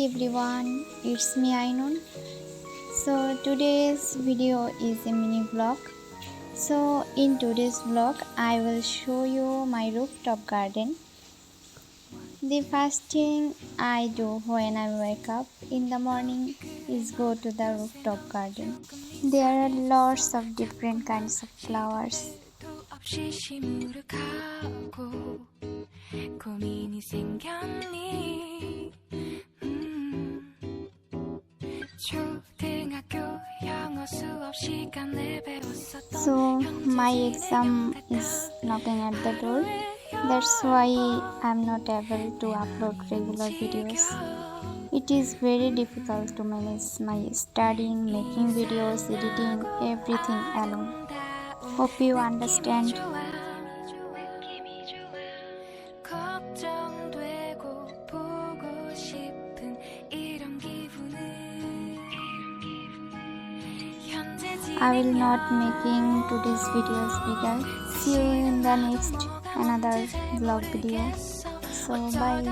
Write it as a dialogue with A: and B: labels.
A: everyone, it's me Eyenun. So today's video is a mini vlog. So in today's vlog I will show you my rooftop garden. The first thing I do when I wake up in the morning is go to the rooftop garden. There are lots of different kinds of flowers. So my exam is knocking at the door. That's why I'm not able to upload regular videos. It is very difficult to manage my studying, making videos, editing, everything alone. Hope you understand. I will not making today's videos bigger. See you in the next another vlog video. So bye.